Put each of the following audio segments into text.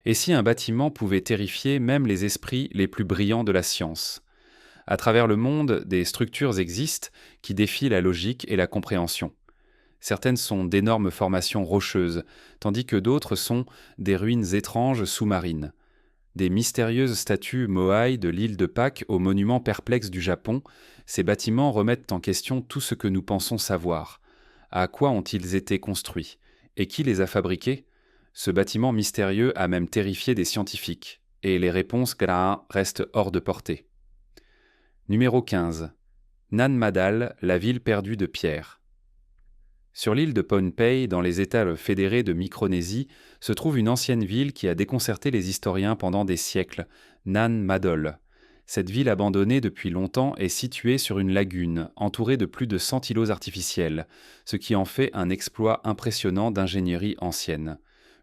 Et si un bâtiment pouvait terrifier même les esprits les plus brillants de la science? À travers le monde, des structures existent qui défient la logique et la compréhension. Certaines sont d'énormes formations rocheuses, tandis que d'autres sont des ruines étranges sous-marines. Des mystérieuses statues Moai de l'île de Pâques aux monuments perplexes du Japon, ces bâtiments remettent en question tout ce que nous pensons savoir. À quoi ont-ils été construits? Et qui les a fabriqués? Ce bâtiment mystérieux a même terrifié des scientifiques, et les réponses restent hors de portée. Numéro 15. Nan Madol, la ville perdue de Pierre. Sur l'île de Pohnpei, dans les États fédérés de Micronésie, se trouve une ancienne ville qui a déconcerté les historiens pendant des siècles, Nan Madol. Cette ville abandonnée depuis longtemps est située sur une lagune, entourée de plus de 100 îlots artificiels, ce qui en fait un exploit impressionnant d'ingénierie ancienne.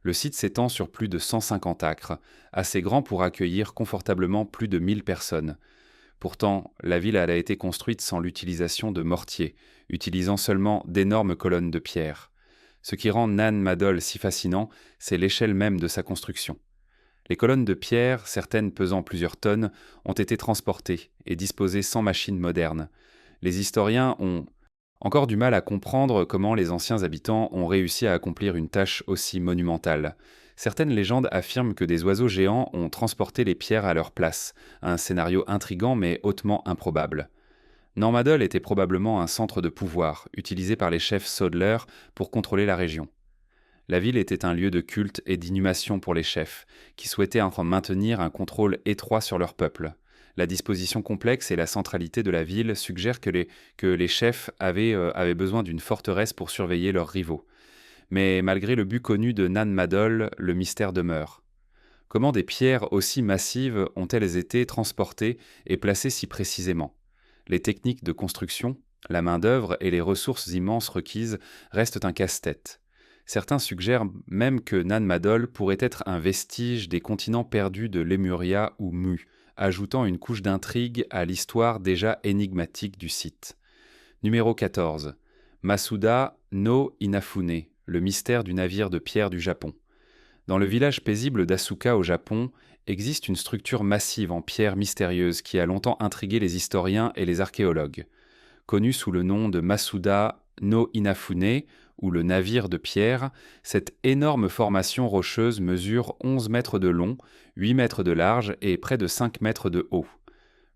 Le site s'étend sur plus de 150 acres, assez grand pour accueillir confortablement plus de 1000 personnes. Pourtant, la ville a été construite sans l'utilisation de mortier, utilisant seulement d'énormes colonnes de pierre. Ce qui rend Nan Madol si fascinant, c'est l'échelle même de sa construction. Les colonnes de pierre, certaines pesant plusieurs tonnes, ont été transportées et disposées sans machines modernes. Les historiens ont encore du mal à comprendre comment les anciens habitants ont réussi à accomplir une tâche aussi monumentale. Certaines légendes affirment que des oiseaux géants ont transporté les pierres à leur place, un scénario intrigant mais hautement improbable. Nan était probablement un centre de pouvoir, utilisé par les chefs Sodler pour contrôler la région. La ville était un lieu de culte et d'inhumation pour les chefs, qui souhaitaient maintenir un contrôle étroit sur leur peuple. La disposition complexe et la centralité de la ville suggèrent que les chefs avaient besoin d'une forteresse pour surveiller leurs rivaux. Mais malgré le but connu de Nan Madol, le mystère demeure. Comment des pierres aussi massives ont-elles été transportées et placées si précisément? Les techniques de construction, la main-d'œuvre et les ressources immenses requises restent un casse-tête. Certains suggèrent même que Nan Madol pourrait être un vestige des continents perdus de Lemuria ou Mu, ajoutant une couche d'intrigue à l'histoire déjà énigmatique du site. Numéro 14. Masuda no Inafune, le mystère du navire de pierre du Japon. Dans le village paisible d'Asuka au Japon, existe une structure massive en pierre mystérieuse qui a longtemps intrigué les historiens et les archéologues. Connue sous le nom de Masuda no Inafune, ou le navire de pierre, cette énorme formation rocheuse mesure 11 mètres de long, 8 mètres de large et près de 5 mètres de haut.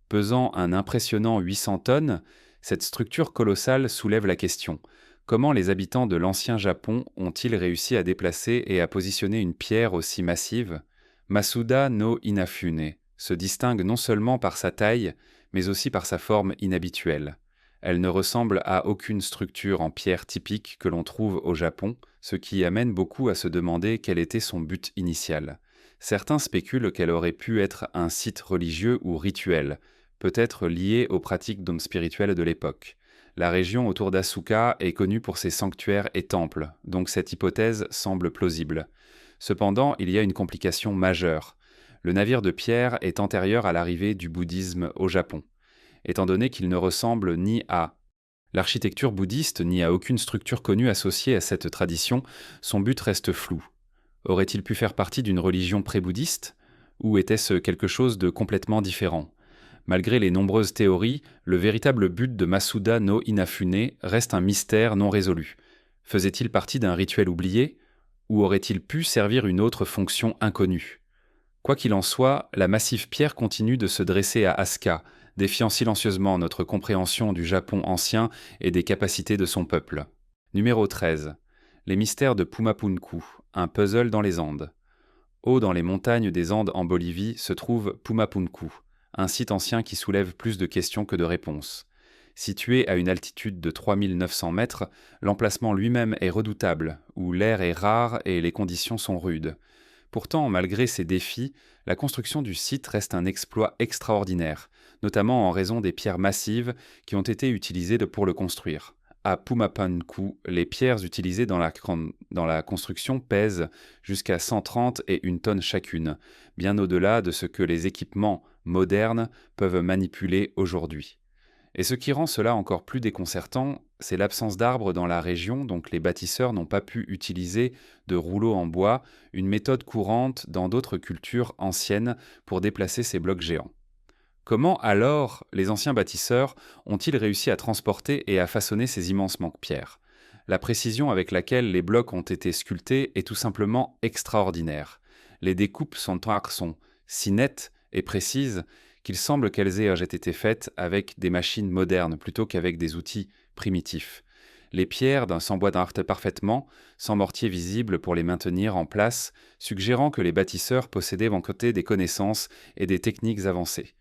Pesant un impressionnant 800 tonnes, cette structure colossale soulève la question: comment les habitants de l'ancien Japon ont-ils réussi à déplacer et à positionner une pierre aussi massive? Masuda no Inafune se distingue non seulement par sa taille, mais aussi par sa forme inhabituelle. Elle ne ressemble à aucune structure en pierre typique que l'on trouve au Japon, ce qui amène beaucoup à se demander quel était son but initial. Certains spéculent qu'elle aurait pu être un site religieux ou rituel, peut-être lié aux pratiques d'hommes spirituels de l'époque. La région autour d'Asuka est connue pour ses sanctuaires et temples, donc cette hypothèse semble plausible. Cependant, il y a une complication majeure. Le navire de pierre est antérieur à l'arrivée du bouddhisme au Japon, étant donné qu'il ne ressemble ni à l'architecture bouddhiste ni à aucune structure connue associée à cette tradition, son but reste flou. Aurait-il pu faire partie d'une religion pré-bouddhiste? Ou était-ce quelque chose de complètement différent? Malgré les nombreuses théories, le véritable but de Masuda no Inafune reste un mystère non résolu. Faisait-il partie d'un rituel oublié? Ou aurait-il pu servir une autre fonction inconnue? Quoi qu'il en soit, la massive pierre continue de se dresser à Asuka, défiant silencieusement notre compréhension du Japon ancien et des capacités de son peuple. Numéro 13. Les mystères de Pumapunku, un puzzle dans les Andes. Haut dans les montagnes des Andes en Bolivie se trouve Pumapunku, un site ancien qui soulève plus de questions que de réponses. Situé à une altitude de 3900 mètres, l'emplacement lui-même est redoutable, où l'air est rare et les conditions sont rudes. Pourtant, malgré ces défis, la construction du site reste un exploit extraordinaire, notamment en raison des pierres massives qui ont été utilisées pour le construire. À Pumapunku, les pierres utilisées dans la construction pèsent jusqu'à 130 et 1 tonne chacune, bien au-delà de ce que les équipements modernes peuvent manipuler aujourd'hui. Et ce qui rend cela encore plus déconcertant, c'est l'absence d'arbres dans la région, donc les bâtisseurs n'ont pas pu utiliser de rouleaux en bois, une méthode courante dans d'autres cultures anciennes pour déplacer ces blocs géants. Comment alors les anciens bâtisseurs ont-ils réussi à transporter et à façonner ces immenses manque-pierres? La précision avec laquelle les blocs ont été sculptés est tout simplement extraordinaire. Les découpes sont si nettes et précises qu'il semble qu'elles aient été faites avec des machines modernes plutôt qu'avec des outils primitifs. Les pierres s'emboîtent parfaitement, sans mortier visible pour les maintenir en place, suggérant que les bâtisseurs possédaient en côté des connaissances et des techniques avancées.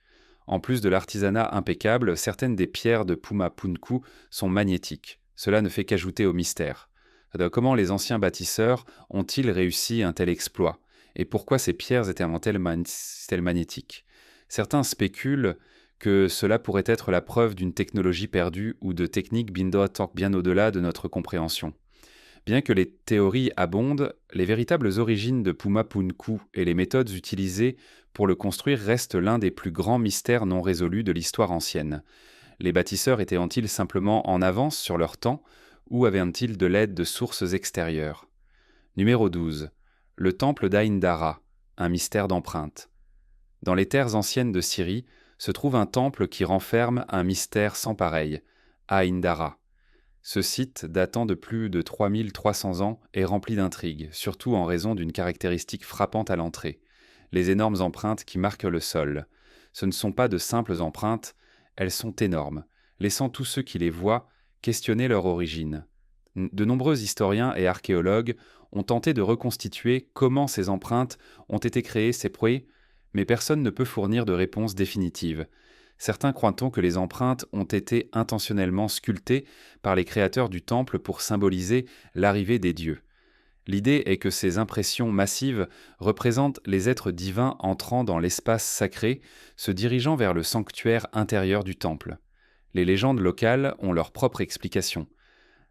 En plus de l'artisanat impeccable, certaines des pierres de Puma Punku sont magnétiques. Cela ne fait qu'ajouter au mystère. Comment les anciens bâtisseurs ont-ils réussi un tel exploit? Et pourquoi ces pierres étaient-elles magnétiques? Certains spéculent que cela pourrait être la preuve d'une technologie perdue ou de techniques bien au-delà de notre compréhension. Bien que les théories abondent, les véritables origines de Puma Punku et les méthodes utilisées pour le construire restent l'un des plus grands mystères non résolus de l'histoire ancienne. Les bâtisseurs étaient-ils simplement en avance sur leur temps ou avaient-ils de l'aide de sources extérieures? Numéro 12. Le temple d'Aïndara, un mystère d'empreinte. Dans les terres anciennes de Syrie se trouve un temple qui renferme un mystère sans pareil, Aïndara. Ce site, datant de plus de 3300 ans, est rempli d'intrigues, surtout en raison d'une caractéristique frappante à l'entrée, les énormes empreintes qui marquent le sol. Ce ne sont pas de simples empreintes, elles sont énormes, laissant tous ceux qui les voient questionner leur origine. De nombreux historiens et archéologues ont tenté de reconstituer comment ces empreintes ont été créées, mais personne ne peut fournir de réponse définitive. Certains croient-on que les empreintes ont été intentionnellement sculptées par les créateurs du temple pour symboliser l'arrivée des dieux. L'idée est que ces impressions massives représentent les êtres divins entrant dans l'espace sacré, se dirigeant vers le sanctuaire intérieur du temple. Les légendes locales ont leur propre explication.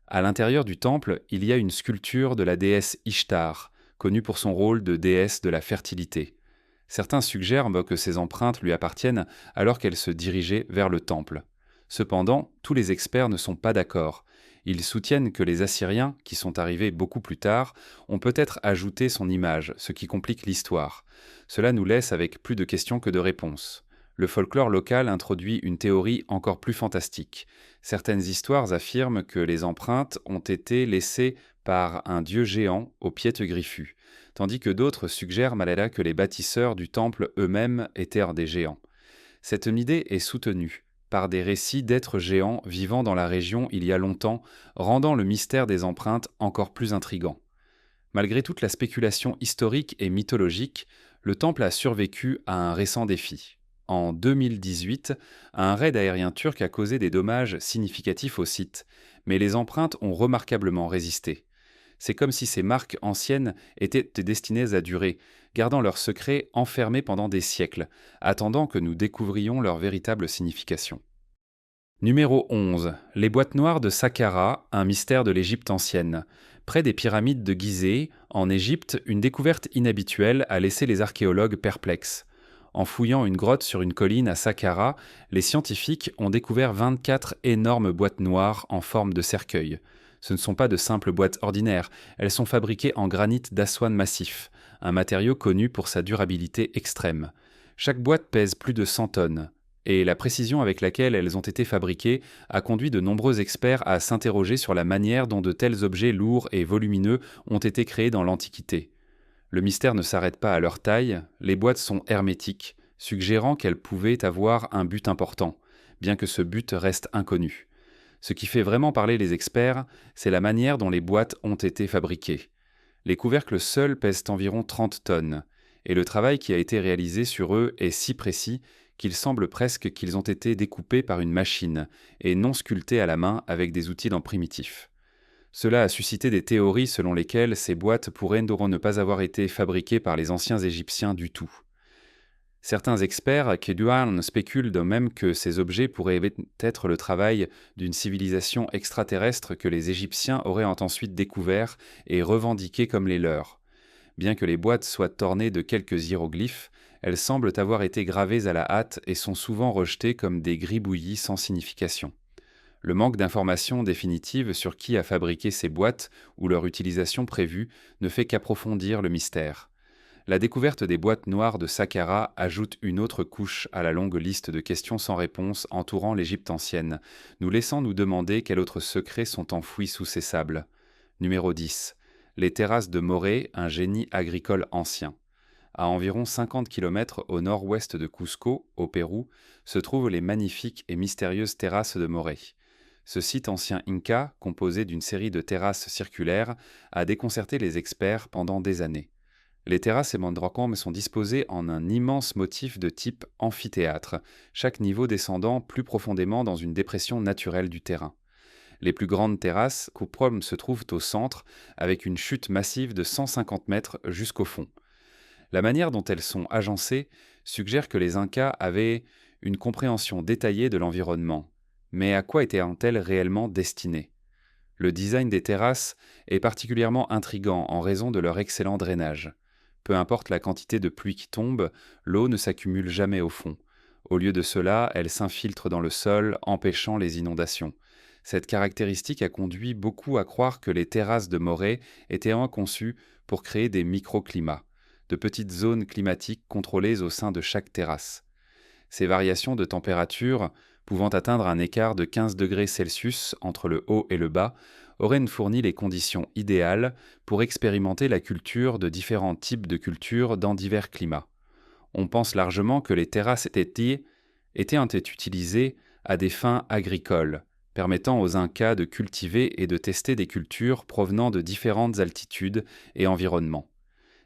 À l'intérieur du temple, il y a une sculpture de la déesse Ishtar, connue pour son rôle de déesse de la fertilité. Certains suggèrent que ces empreintes lui appartiennent alors qu'elle se dirigeait vers le temple. Cependant, tous les experts ne sont pas d'accord. Ils soutiennent que les Assyriens, qui sont arrivés beaucoup plus tard, ont peut-être ajouté son image, ce qui complique l'histoire. Cela nous laisse avec plus de questions que de réponses. Le folklore local introduit une théorie encore plus fantastique. Certaines histoires affirment que les empreintes ont été laissées par un dieu géant aux pieds griffus, tandis que d'autres suggèrent malgré que les bâtisseurs du temple eux-mêmes étaient des géants. Cette idée est soutenue par des récits d'êtres géants vivant dans la région il y a longtemps, rendant le mystère des empreintes encore plus intrigant. Malgré toute la spéculation historique et mythologique, le temple a survécu à un récent défi. En 2018, un raid aérien turc a causé des dommages significatifs au site, mais les empreintes ont remarquablement résisté. C'est comme si ces marques anciennes étaient destinées à durer, gardant leurs secrets enfermés pendant des siècles, attendant que nous découvrions leur véritable signification. Numéro 11. Les boîtes noires de Saqqara, un mystère de l'Égypte ancienne. Près des pyramides de Gizeh, en Égypte, une découverte inhabituelle a laissé les archéologues perplexes. En fouillant une grotte sur une colline à Saqqara, les scientifiques ont découvert 24 énormes boîtes noires en forme de cercueil. Ce ne sont pas de simples boîtes ordinaires, elles sont fabriquées en granit d'Aswan massif, un matériau connu pour sa durabilité extrême. Chaque boîte pèse plus de 100 tonnes, et la précision avec laquelle elles ont été fabriquées a conduit de nombreux experts à s'interroger sur la manière dont de tels objets lourds et volumineux ont été créés dans l'Antiquité. Le mystère ne s'arrête pas à leur taille, les boîtes sont hermétiques, suggérant qu'elles pouvaient avoir un but important, bien que ce but reste inconnu. Ce qui fait vraiment parler les experts, c'est la manière dont les boîtes ont été fabriquées. Les couvercles seuls pèsent environ 30 tonnes, et le travail qui a été réalisé sur eux est si précis qu'il semble presque qu'ils ont été découpés par une machine, et non sculptés à la main avec des outils primitifs. Cela a suscité des théories selon lesquelles ces boîtes pourraient ne pas avoir été fabriquées par les anciens Égyptiens du tout. Certains experts spéculent de même que ces objets pourraient être le travail d'une civilisation extraterrestre que les Égyptiens auraient ensuite découvert et revendiqué comme les leurs. Bien que les boîtes soient ornées de quelques hiéroglyphes, elles semblent avoir été gravées à la hâte et sont souvent rejetées comme des gribouillis sans signification. Le manque d'informations définitives sur qui a fabriqué ces boîtes ou leur utilisation prévue ne fait qu'approfondir le mystère. La découverte des boîtes noires de Saqqara ajoute une autre couche à la longue liste de questions sans réponse entourant l'Égypte ancienne, nous laissant nous demander quels autres secrets sont enfouis sous ces sables. Numéro 10. Les terrasses de Morée, un génie agricole ancien. À environ 50 km au nord-ouest de Cusco, au Pérou, se trouvent les magnifiques et mystérieuses terrasses de Morée. Ce site ancien Inca, composé d'une série de terrasses circulaires, a déconcerté les experts pendant des années. Les terrasses et mandrakam sont disposées en un immense motif de type amphithéâtre, chaque niveau descendant plus profondément dans une dépression naturelle du terrain. Les plus grandes terrasses, Kuprom, se trouvent au centre, avec une chute massive de 150 mètres jusqu'au fond. La manière dont elles sont agencées suggère que les Incas avaient une compréhension détaillée de l'environnement. Mais à quoi étaient-elles réellement destinées ? Le design des terrasses est particulièrement intrigant en raison de leur excellent drainage. Peu importe la quantité de pluie qui tombe, l'eau ne s'accumule jamais au fond. Au lieu de cela, elle s'infiltre dans le sol, empêchant les inondations. Cette caractéristique a conduit beaucoup à croire que les terrasses de Morée étaient conçues pour créer des microclimats, de petites zones climatiques contrôlées au sein de chaque terrasse. Ces variations de température, pouvant atteindre un écart de 15 degrés Celsius entre le haut et le bas, auraient fourni les conditions idéales pour expérimenter la culture de différents types de cultures dans divers climats. On pense largement que les terrasses étaient utilisées à des fins agricoles, permettant aux Incas de cultiver et de tester des cultures provenant de différentes altitudes et environnements.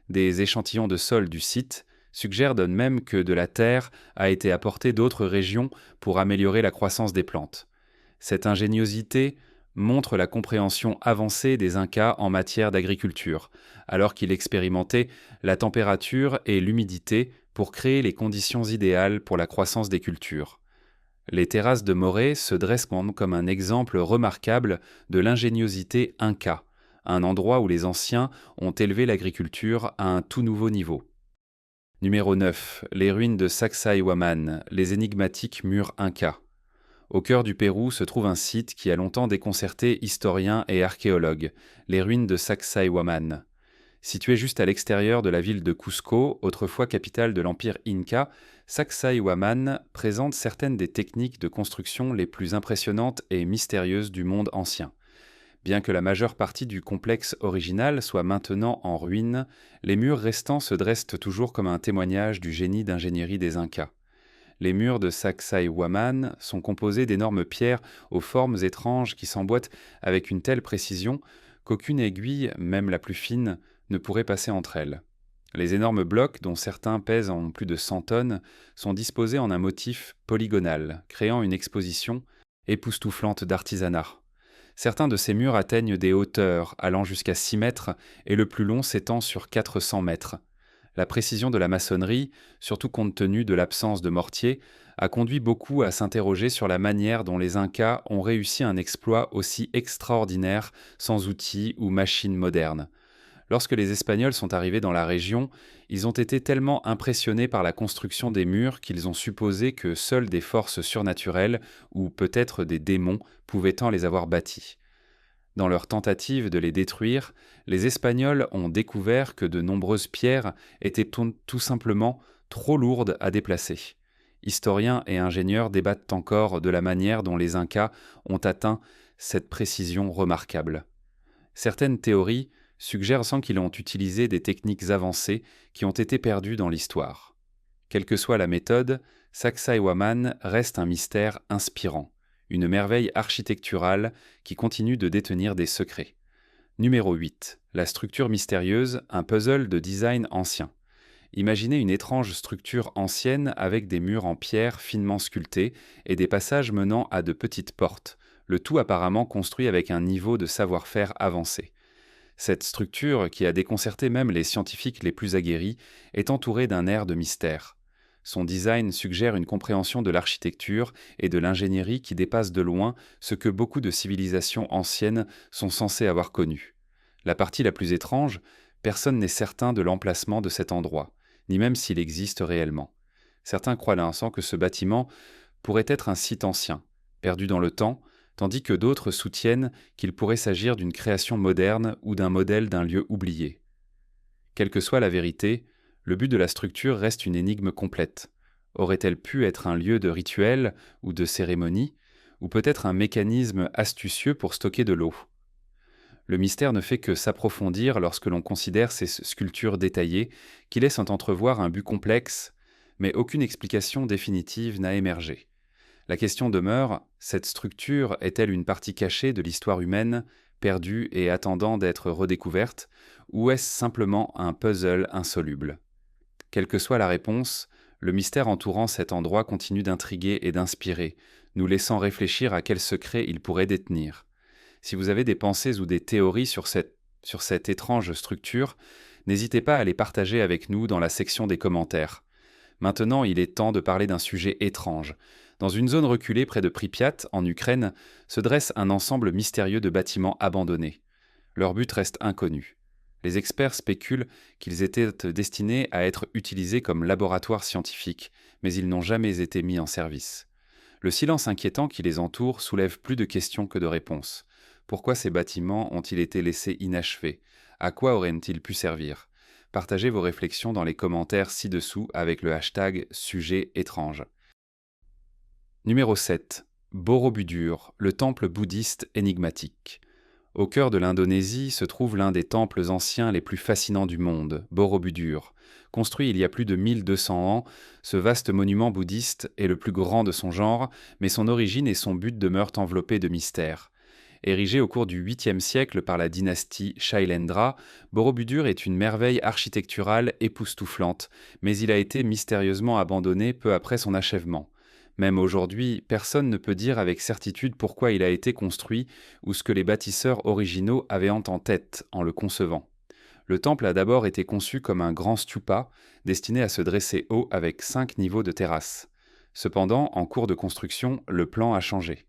Des échantillons de sol du site suggèrent même que de la terre a été apportée d'autres régions pour améliorer la croissance des plantes. Cette ingéniosité montre la compréhension avancée des Incas en matière d'agriculture, alors qu'ils expérimentaient la température et l'humidité pour créer les conditions idéales pour la croissance des cultures. Les terrasses de Morée se dressent comme un exemple remarquable de l'ingéniosité Inca, un endroit où les anciens ont élevé l'agriculture à un tout nouveau niveau. Numéro 9. Les ruines de Sacsayhuaman, les énigmatiques murs Incas. Au cœur du Pérou se trouve un site qui a longtemps déconcerté historiens et archéologues, les ruines de Sacsayhuaman. Situé juste à l'extérieur de la ville de Cusco, autrefois capitale de l'empire Inca, Sacsayhuaman présente certaines des techniques de construction les plus impressionnantes et mystérieuses du monde ancien. Bien que la majeure partie du complexe original soit maintenant en ruine, les murs restants se dressent toujours comme un témoignage du génie d'ingénierie des Incas. Les murs de Sacsayhuaman sont composés d'énormes pierres aux formes étranges qui s'emboîtent avec une telle précision qu'aucune aiguille, même la plus fine, ne pourrait passer entre elles. Les énormes blocs, dont certains pèsent en plus de 100 tonnes, sont disposés en un motif polygonal, créant une exposition époustouflante d'artisanat. Certains de ces murs atteignent des hauteurs allant jusqu'à 6 mètres et le plus long s'étend sur 400 mètres. La précision de la maçonnerie, surtout compte tenu de l'absence de mortier, a conduit beaucoup à s'interroger sur la manière dont les Incas ont réussi un exploit aussi extraordinaire sans outils ou machines modernes. Lorsque les Espagnols sont arrivés dans la région, ils ont été tellement impressionnés par la construction des murs qu'ils ont supposé que seules des forces surnaturelles, ou peut-être des démons, pouvaient les avoir bâtis. Dans leur tentative de les détruire, les Espagnols ont découvert que de nombreuses pierres étaient tout simplement trop lourdes à déplacer. Historiens et ingénieurs débattent encore de la manière dont les Incas ont atteint cette précision remarquable. Certaines théories suggèrent sans qu'ils ont utilisé des techniques avancées qui ont été perdues dans l'histoire. Quelle que soit la méthode, Sacsayhuaman reste un mystère inspirant, une merveille architecturale qui continue de détenir des secrets. Numéro 8. La structure mystérieuse, un puzzle de design ancien. Imaginez une étrange structure ancienne avec des murs en pierre finement sculptés et des passages menant à de petites portes, le tout apparemment construit avec un niveau de savoir-faire avancé. Cette structure, qui a déconcerté même les scientifiques les plus aguerris, est entourée d'un air de mystère. Son design suggère une compréhension de l'architecture et de l'ingénierie qui dépasse de loin ce que beaucoup de civilisations anciennes sont censées avoir connu. La partie la plus étrange, Personne n'est certain de l'emplacement de cet endroit, ni même s'il existe réellement. Certains croient l'instant que ce bâtiment pourrait être un site ancien, perdu dans le temps, tandis que d'autres soutiennent qu'il pourrait s'agir d'une création moderne ou d'un modèle d'un lieu oublié. Quelle que soit la vérité, le but de la structure reste une énigme complète. Aurait-elle pu être un lieu de rituel ou de cérémonie, ou peut-être un mécanisme astucieux pour stocker de l'eau? Le mystère ne fait que s'approfondir lorsque l'on considère ces sculptures détaillées qui laissent entrevoir un but complexe, mais aucune explication définitive n'a émergé. La question demeure, cette structure est-elle une partie cachée de l'histoire humaine, perdue et attendant d'être redécouverte, ou est-ce simplement un puzzle insoluble? Quelle que soit la réponse, le mystère entourant cet endroit continue d'intriguer et d'inspirer, nous laissant réfléchir à quel secret il pourrait détenir. Si vous avez des pensées ou des théories sur cette étrange structure, n'hésitez pas à les partager avec nous dans la section des commentaires. Maintenant, il est temps de parler d'un sujet étrange. Dans une zone reculée près de Pripyat, en Ukraine, se dresse un ensemble mystérieux de bâtiments abandonnés. Leur but reste inconnu. Les experts spéculent qu'ils étaient destinés à être utilisés comme laboratoires scientifiques, mais ils n'ont jamais été mis en service. Le silence inquiétant qui les entoure soulève plus de questions que de réponses. Pourquoi ces bâtiments ont-ils été laissés inachevés? À quoi auraient-ils pu servir? Partagez vos réflexions dans les commentaires ci-dessous avec le hashtag sujet étrange. Numéro 7. Borobudur, le temple bouddhiste énigmatique. Au cœur de l'Indonésie se trouve l'un des temples anciens les plus fascinants du monde, Borobudur. Construit il y a plus de 1200 ans, ce vaste monument bouddhiste est le plus grand de son genre, mais son origine et son but demeurent enveloppés de mystères. Érigé au cours du 8e siècle par la dynastie Shailendra, Borobudur est une merveille architecturale époustouflante, mais il a été mystérieusement abandonné peu après son achèvement. Même aujourd'hui, personne ne peut dire avec certitude pourquoi il a été construit ou ce que les bâtisseurs originaux avaient en tête en le concevant. Le temple a d'abord été conçu comme un grand stupa, destiné à se dresser haut avec 5 niveaux de terrasse. Cependant, en cours de construction, le plan a changé.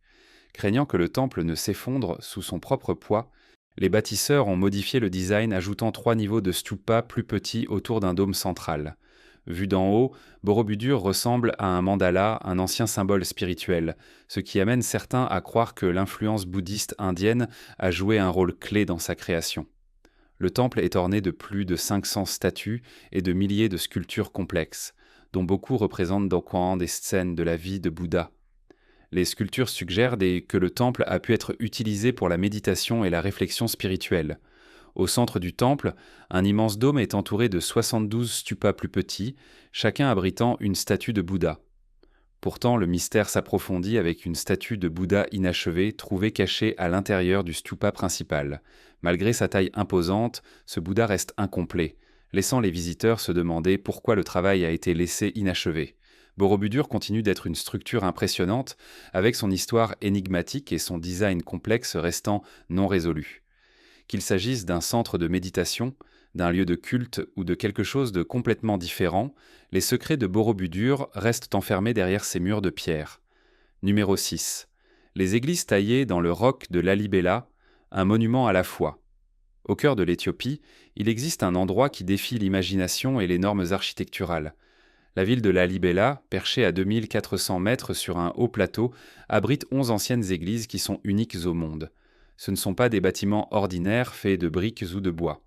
Craignant que le temple ne s'effondre sous son propre poids, les bâtisseurs ont modifié le design ajoutant 3 niveaux de stupa plus petits autour d'un dôme central. Vu d'en haut, Borobudur ressemble à un mandala, un ancien symbole spirituel, ce qui amène certains à croire que l'influence bouddhiste indienne a joué un rôle clé dans sa création. Le temple est orné de plus de 500 statues et de milliers de sculptures complexes, dont beaucoup représentent des scènes de la vie de Bouddha. Les sculptures suggèrent que le temple a pu être utilisé pour la méditation et la réflexion spirituelle. Au centre du temple, un immense dôme est entouré de 72 stupas plus petits, chacun abritant une statue de Bouddha. Pourtant, le mystère s'approfondit avec une statue de Bouddha inachevée trouvée cachée à l'intérieur du stupa principal. Malgré sa taille imposante, ce Bouddha reste incomplet, laissant les visiteurs se demander pourquoi le travail a été laissé inachevé. Borobudur continue d'être une structure impressionnante, avec son histoire énigmatique et son design complexe restant non résolu. Qu'il s'agisse d'un centre de méditation, d'un lieu de culte ou de quelque chose de complètement différent, les secrets de Borobudur restent enfermés derrière ces murs de pierre. Numéro 6. Les églises taillées dans le roc de Lalibela, un monument à la foi. Au cœur de l'Éthiopie, il existe un endroit qui défie l'imagination et les normes architecturales. La ville de Lalibela, perchée à 2400 mètres sur un haut plateau, abrite 11 anciennes églises qui sont uniques au monde. Ce ne sont pas des bâtiments ordinaires faits de briques ou de bois.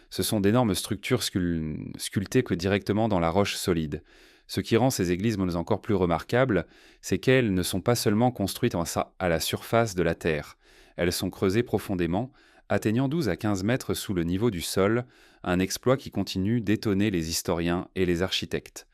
Ce sont d'énormes structures sculptées directement dans la roche solide. Ce qui rend ces églises encore plus remarquables, c'est qu'elles ne sont pas seulement construites à la surface de la terre. Elles sont creusées profondément, atteignant 12 à 15 mètres sous le niveau du sol, un exploit qui continue d'étonner les historiens et les architectes.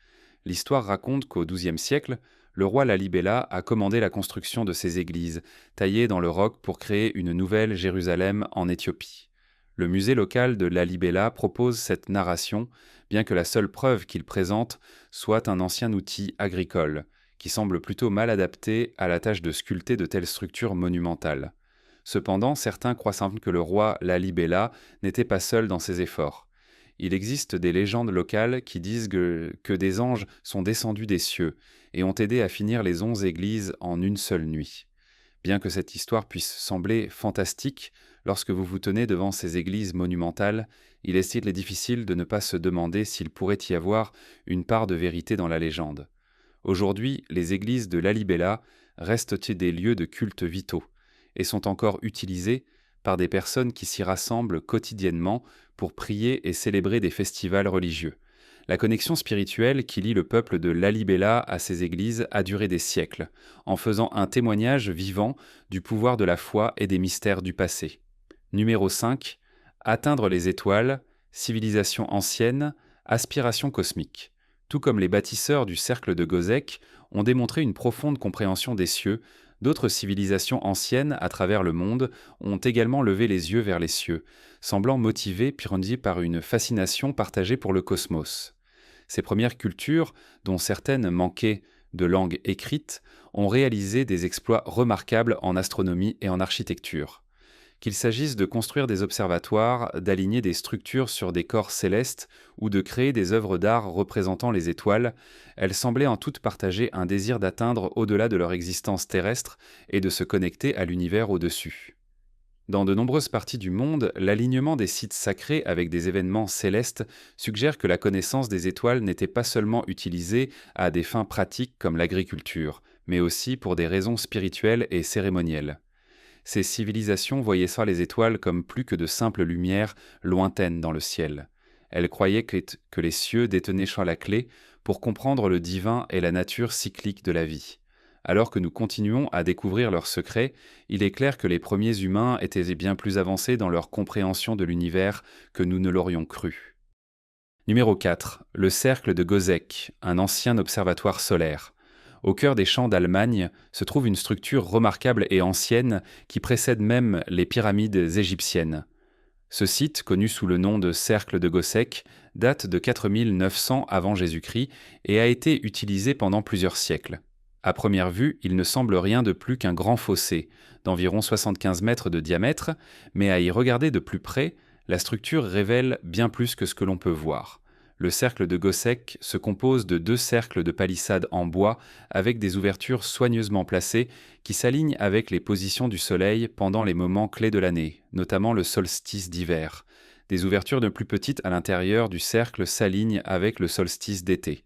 L'histoire raconte qu'au XIIe siècle, le roi Lalibela a commandé la construction de ces églises, taillées dans le roc pour créer une nouvelle Jérusalem en Éthiopie. Le musée local de Lalibela propose cette narration, bien que la seule preuve qu'il présente soit un ancien outil agricole, qui semble plutôt mal adapté à la tâche de sculpter de telles structures monumentales. Cependant, certains croient que le roi Lalibela n'était pas seul dans ses efforts. Il existe des légendes locales qui disent que des anges sont descendus des cieux et ont aidé à finir les 11 églises en une seule nuit. Bien que cette histoire puisse sembler fantastique, lorsque vous vous tenez devant ces églises monumentales, Il est difficile de ne pas se demander s'il pourrait y avoir une part de vérité dans la légende. Aujourd'hui, les églises de Lalibela restent des lieux de culte vitaux et sont encore utilisées par des personnes qui s'y rassemblent quotidiennement pour prier et célébrer des festivals religieux. La connexion spirituelle qui lie le peuple de Lalibela à ces églises a duré des siècles, en faisant un témoignage vivant du pouvoir de la foi et des mystères du passé. Numéro 5. Atteindre les étoiles, civilisation ancienne, aspiration cosmique. Tout comme les bâtisseurs du cercle de Gozek ont démontré une profonde compréhension des cieux, d'autres civilisations anciennes à travers le monde ont également levé les yeux vers les cieux, semblant motivées par une fascination partagée pour le cosmos. Ces premières cultures, dont certaines manquaient de langue écrite, ont réalisé des exploits remarquables en astronomie et en architecture. Qu'il s'agisse de construire des observatoires, d'aligner des structures sur des corps célestes ou de créer des œuvres d'art représentant les étoiles, elles semblaient en toutes partager un désir d'atteindre au-delà de leur existence terrestre et de se connecter à l'univers au-dessus. Dans de nombreuses parties du monde, l'alignement des sites sacrés avec des événements célestes suggère que la connaissance des étoiles n'était pas seulement utilisée à des fins pratiques comme l'agriculture, mais aussi pour des raisons spirituelles et cérémonielles. Ces civilisations voyaient ça les étoiles comme plus que de simples lumières lointaines dans le ciel. Elles croyaient que les cieux détenaient la clé pour comprendre le divin et la nature cyclique de la vie. Alors que nous continuons à découvrir leurs secrets, il est clair que les premiers humains étaient bien plus avancés dans leur compréhension de l'univers que nous ne l'aurions cru. Numéro 4. Le cercle de Gozek, un ancien observatoire solaire. Au cœur des champs d'Allemagne se trouve une structure remarquable et ancienne qui précède même les pyramides égyptiennes. Ce site, connu sous le nom de cercle de Gozek, date de 4900 avant Jésus-Christ et a été utilisé pendant plusieurs siècles. À première vue, il ne semble rien de plus qu'un grand fossé, d'environ 75 mètres de diamètre, mais à y regarder de plus près, la structure révèle bien plus que ce que l'on peut voir. Le cercle de Gozek se compose de 2 cercles de palissades en bois avec des ouvertures soigneusement placées qui s'alignent avec les positions du soleil pendant les moments clés de l'année, notamment le solstice d'hiver. Des ouvertures de plus petites à l'intérieur du cercle s'alignent avec le solstice d'été.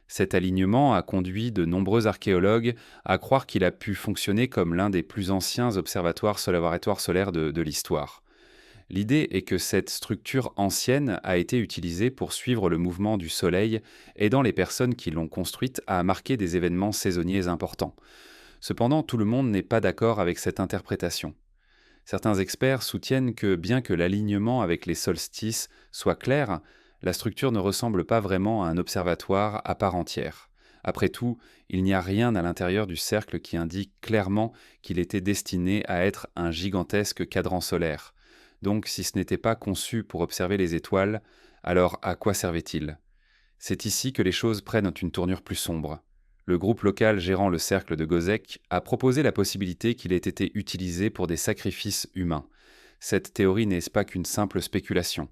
Cet alignement a conduit de nombreux archéologues à croire qu'il a pu fonctionner comme l'un des plus anciens observatoires solaires de l'histoire. L'idée est que cette structure ancienne a été utilisée pour suivre le mouvement du Soleil, aidant les personnes qui l'ont construite à marquer des événements saisonniers importants. Cependant, tout le monde n'est pas d'accord avec cette interprétation. Certains experts soutiennent que bien que l'alignement avec les solstices soit clair, la structure ne ressemble pas vraiment à un observatoire à part entière. Après tout, il n'y a rien à l'intérieur du cercle qui indique clairement qu'il était destiné à être un gigantesque cadran solaire. Donc, si ce n'était pas conçu pour observer les étoiles, alors à quoi servait-il ? C'est ici que les choses prennent une tournure plus sombre. Le groupe local gérant le cercle de Gozek a proposé la possibilité qu'il ait été utilisé pour des sacrifices humains. Cette théorie n'est pas qu'une simple spéculation.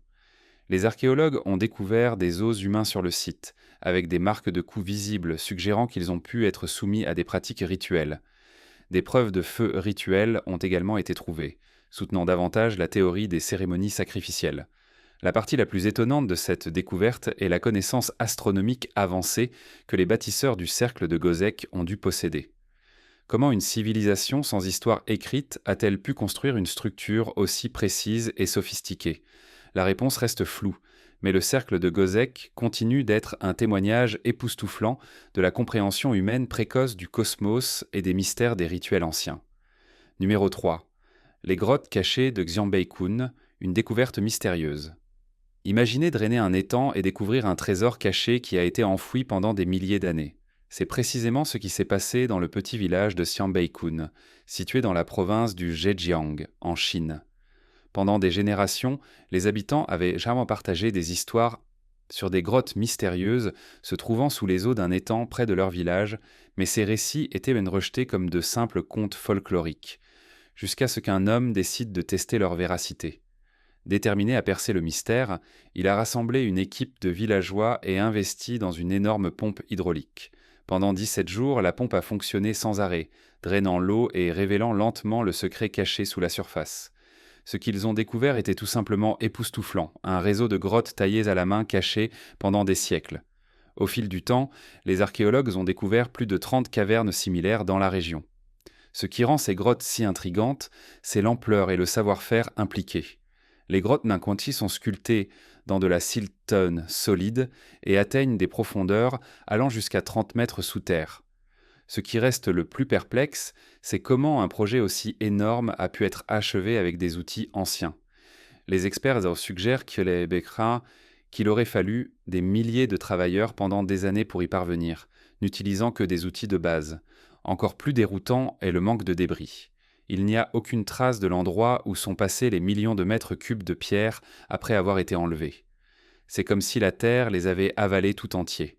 Les archéologues ont découvert des os humains sur le site, avec des marques de coups visibles suggérant qu'ils ont pu être soumis à des pratiques rituelles. Des preuves de feu rituels ont également été trouvées, soutenant davantage la théorie des cérémonies sacrificielles. La partie la plus étonnante de cette découverte est la connaissance astronomique avancée que les bâtisseurs du cercle de Gozek ont dû posséder. Comment une civilisation sans histoire écrite a-t-elle pu construire une structure aussi précise et sophistiquée ? La réponse reste floue, mais le cercle de Gozek continue d'être un témoignage époustouflant de la compréhension humaine précoce du cosmos et des mystères des rituels anciens. Numéro 3. Les grottes cachées de Xianbei-kun, une découverte mystérieuse. Imaginez drainer un étang et découvrir un trésor caché qui a été enfoui pendant des milliers d'années. C'est précisément ce qui s'est passé dans le petit village de Xianbei-kun, situé dans la province du Zhejiang, en Chine. Pendant des générations, les habitants avaient jamais partagé des histoires sur des grottes mystérieuses se trouvant sous les eaux d'un étang près de leur village, mais ces récits étaient même rejetés comme de simples contes folkloriques, jusqu'à ce qu'un homme décide de tester leur véracité. Déterminé à percer le mystère, il a rassemblé une équipe de villageois et investi dans une énorme pompe hydraulique. Pendant 17 jours, la pompe a fonctionné sans arrêt, drainant l'eau et révélant lentement le secret caché sous la surface. Ce qu'ils ont découvert était tout simplement époustouflant, un réseau de grottes taillées à la main cachées pendant des siècles. Au fil du temps, les archéologues ont découvert plus de 30 cavernes similaires dans la région. Ce qui rend ces grottes si intrigantes, c'est l'ampleur et le savoir-faire impliqués. Les grottes Ninquanti sont sculptées dans de la siltone solide et atteignent des profondeurs allant jusqu'à 30 mètres sous terre. Ce qui reste le plus perplexe, c'est comment un projet aussi énorme a pu être achevé avec des outils anciens. Les experts suggèrent qu'il aurait fallu des milliers de travailleurs pendant des années pour y parvenir, n'utilisant que des outils de base. Encore plus déroutant est le manque de débris. Il n'y a aucune trace de l'endroit où sont passés les millions de mètres cubes de pierre après avoir été enlevés. C'est comme si la Terre les avait avalés tout entiers.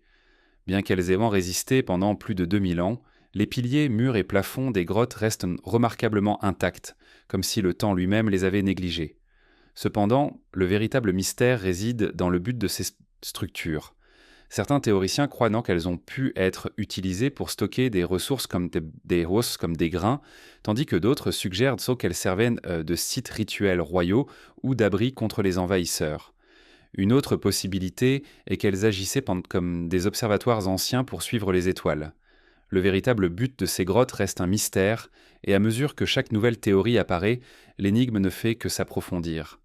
Bien qu'elles aient résisté pendant plus de 2000 ans, les piliers, murs et plafonds des grottes restent remarquablement intacts, comme si le temps lui-même les avait négligés. Cependant, le véritable mystère réside dans le but de ces structures. Certains théoriciens croient qu'elles ont pu être utilisées pour stocker des ressources comme des grains, tandis que d'autres suggèrent qu'elles servaient de sites rituels royaux ou d'abris contre les envahisseurs. Une autre possibilité est qu'elles agissaient comme des observatoires anciens pour suivre les étoiles. Le véritable but de ces grottes reste un mystère, et à mesure que chaque nouvelle théorie apparaît, l'énigme ne fait que s'approfondir.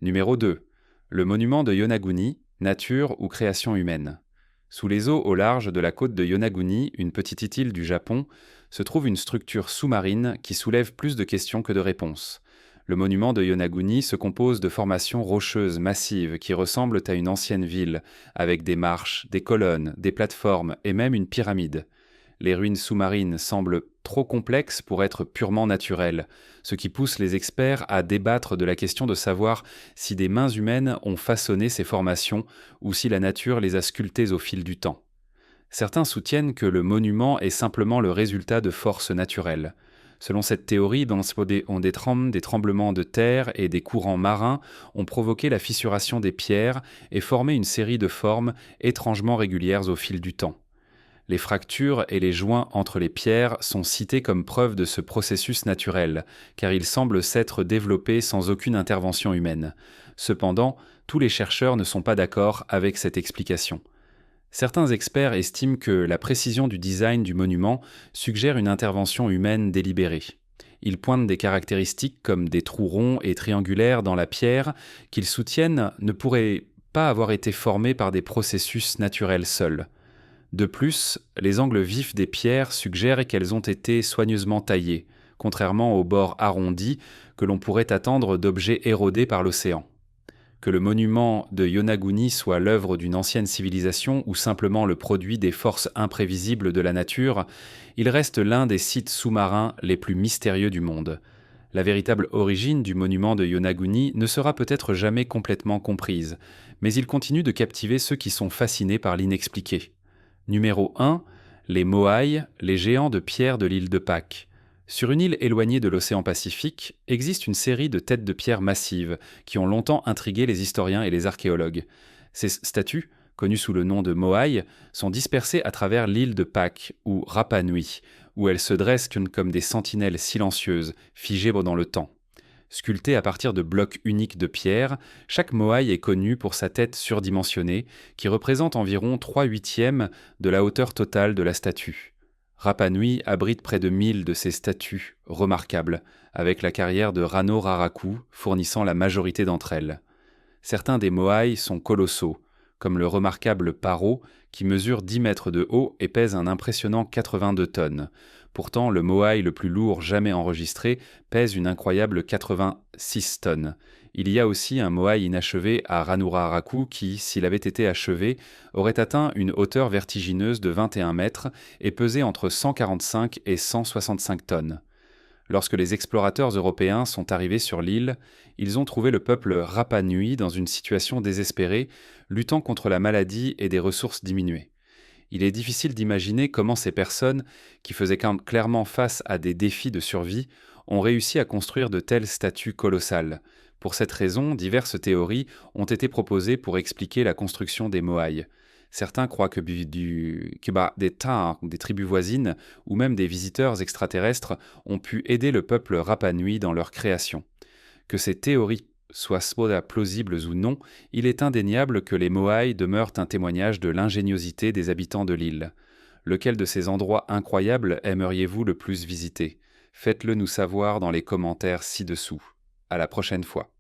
Numéro 2. Le monument de Yonaguni, nature ou création humaine. Sous les eaux au large de la côte de Yonaguni, une petite île du Japon, se trouve une structure sous-marine qui soulève plus de questions que de réponses. Le monument de Yonaguni se compose de formations rocheuses massives qui ressemblent à une ancienne ville, avec des marches, des colonnes, des plateformes et même une pyramide. Les ruines sous-marines semblent trop complexes pour être purement naturelles, ce qui pousse les experts à débattre de la question de savoir si des mains humaines ont façonné ces formations ou si la nature les a sculptées au fil du temps. Certains soutiennent que le monument est simplement le résultat de forces naturelles. Selon cette théorie, des tremblements de terre et des courants marins ont provoqué la fissuration des pierres et formé une série de formes étrangement régulières au fil du temps. Les fractures et les joints entre les pierres sont cités comme preuve de ce processus naturel, car ils semblent s'être développés sans aucune intervention humaine. Cependant, tous les chercheurs ne sont pas d'accord avec cette explication. Certains experts estiment que la précision du design du monument suggère une intervention humaine délibérée. Ils pointent des caractéristiques comme des trous ronds et triangulaires dans la pierre qu'ils soutiennent ne pourraient pas avoir été formés par des processus naturels seuls. De plus, les angles vifs des pierres suggèrent qu'elles ont été soigneusement taillées, contrairement aux bords arrondis que l'on pourrait attendre d'objets érodés par l'océan. Que le monument de Yonaguni soit l'œuvre d'une ancienne civilisation ou simplement le produit des forces imprévisibles de la nature, il reste l'un des sites sous-marins les plus mystérieux du monde. La véritable origine du monument de Yonaguni ne sera peut-être jamais complètement comprise, mais il continue de captiver ceux qui sont fascinés par l'inexpliqué. Numéro 1. Les Moai, les géants de pierre de l'île de Pâques. Sur une île éloignée de l'océan Pacifique, existe une série de têtes de pierre massives qui ont longtemps intrigué les historiens et les archéologues. Ces statues, connues sous le nom de Moai, sont dispersées à travers l'île de Pâques, ou Rapa Nui, où elles se dressent comme des sentinelles silencieuses, figées dans le temps. Sculptée à partir de blocs uniques de pierre, chaque Moai est connu pour sa tête surdimensionnée, qui représente environ 3/8 de la hauteur totale de la statue. Rapa Nui abrite près de 1000 de ces statues remarquables, avec la carrière de Rano Raraku fournissant la majorité d'entre elles. Certains des Moai sont colossaux, comme le remarquable Paro, qui mesure 10 mètres de haut et pèse un impressionnant 82 tonnes. Pourtant, le Moai le plus lourd jamais enregistré pèse une incroyable 86 tonnes. Il y a aussi un Moai inachevé à Ranuraraku qui, s'il avait été achevé, aurait atteint une hauteur vertigineuse de 21 mètres et pesé entre 145 et 165 tonnes. Lorsque les explorateurs européens sont arrivés sur l'île, ils ont trouvé le peuple Rapa Nui dans une situation désespérée, luttant contre la maladie et des ressources diminuées. Il est difficile d'imaginer comment ces personnes, qui faisaient clairement face à des défis de survie, ont réussi à construire de telles statues colossales. Pour cette raison, diverses théories ont été proposées pour expliquer la construction des Moai. Certains croient que des Taar, des tribus voisines, ou même des visiteurs extraterrestres ont pu aider le peuple Rapa Nui dans leur création. Que ces théories soient plausibles ou non, il est indéniable que les Moai demeurent un témoignage de l'ingéniosité des habitants de l'île. Lequel de ces endroits incroyables aimeriez-vous le plus visiter? Faites-le nous savoir dans les commentaires ci-dessous. À la prochaine fois.